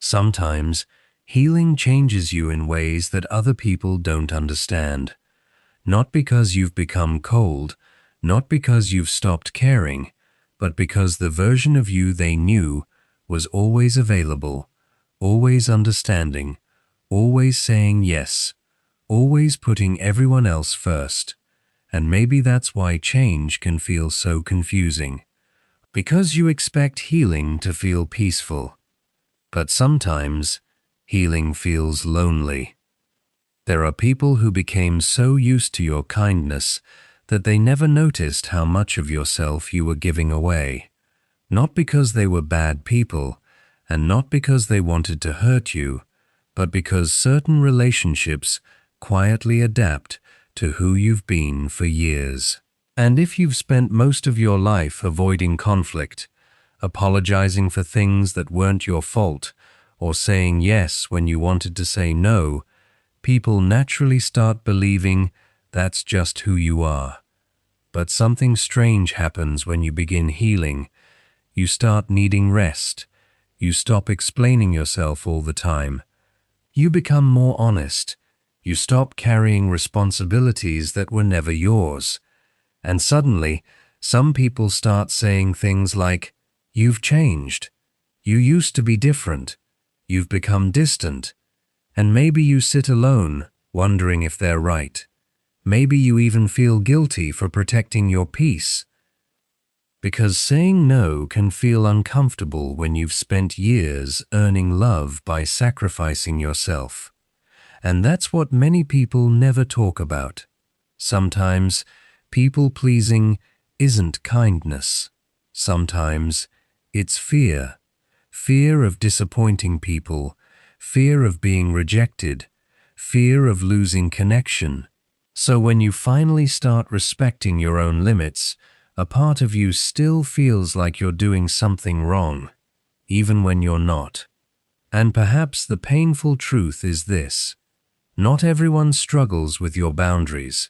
Sometimes, healing changes you in ways that other people don't understand. Not because you've become cold, not because you've stopped caring, but because the version of you they knew was always available, always understanding, always saying yes, always putting everyone else first. And maybe that's why change can feel so confusing. Because you expect healing to feel peaceful. But sometimes, healing feels lonely. There are people who became so used to your kindness that they never noticed how much of yourself you were giving away. Not because they were bad people, and not because they wanted to hurt you, but because certain relationships quietly adapt to who you've been for years. And if you've spent most of your life avoiding conflict, apologizing for things that weren't your fault, or saying yes when you wanted to say no, people naturally start believing that's just who you are. But something strange happens when you begin healing. You start needing rest. You stop explaining yourself all the time. You become more honest. You stop carrying responsibilities that were never yours. And suddenly, some people start saying things like, "You've changed. You used to be different. You've become distant." And maybe you sit alone, wondering if they're right. Maybe you even feel guilty for protecting your peace. Because saying no can feel uncomfortable when you've spent years earning love by sacrificing yourself. And that's what many people never talk about. Sometimes, people-pleasing isn't kindness. Sometimes, it's fear. Fear of disappointing people, fear of being rejected, fear of losing connection. So when you finally start respecting your own limits, a part of you still feels like you're doing something wrong, even when you're not. And perhaps the painful truth is this: not everyone struggles with your boundaries.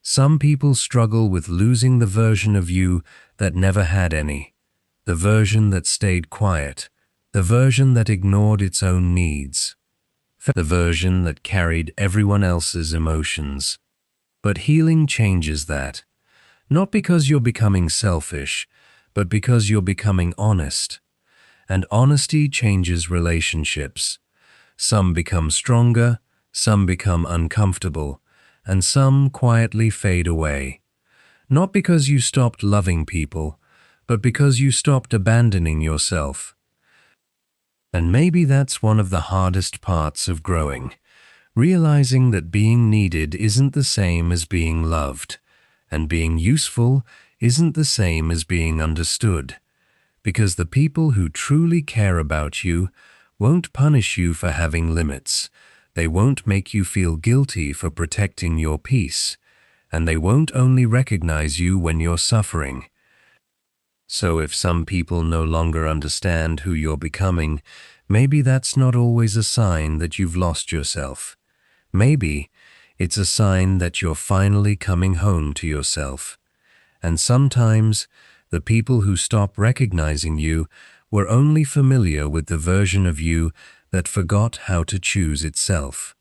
Some people struggle with losing the version of you that never had any, the version that stayed quiet, the version that ignored its own needs, the version that carried everyone else's emotions. But healing changes that, not because you're becoming selfish, but because you're becoming honest. And honesty changes relationships. Some become stronger, some become uncomfortable, and some quietly fade away. Not because you stopped loving people, but because you stopped abandoning yourself. And maybe that's one of the hardest parts of growing, realizing that being needed isn't the same as being loved, and being useful isn't the same as being understood. Because the people who truly care about you won't punish you for having limits. They won't make you feel guilty for protecting your peace, and they won't only recognize you when you're suffering. So if some people no longer understand who you're becoming, maybe that's not always a sign that you've lost yourself. Maybe it's a sign that you're finally coming home to yourself. And sometimes, the people who stop recognizing you were only familiar with the version of you that forgot how to choose itself.